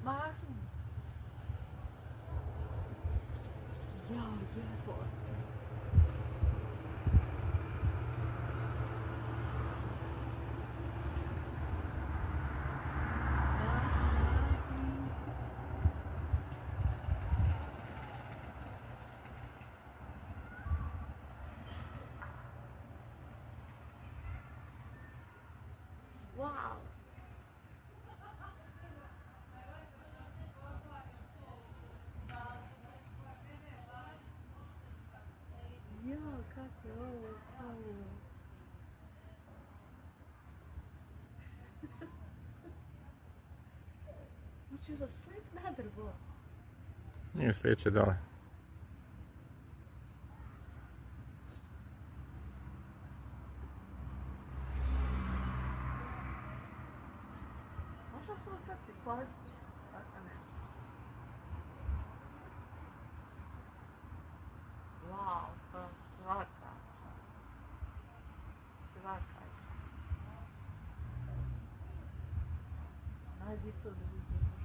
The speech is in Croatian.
Stvarno? Jao, jebote. Wow. Jo, kako je ovo palo. Hoće da slet na drvo. Nije slijeće dole. Možda se ovo sad pripazit. Tako ne. Wow, to svaka. Svaka. Nađi to da vidim.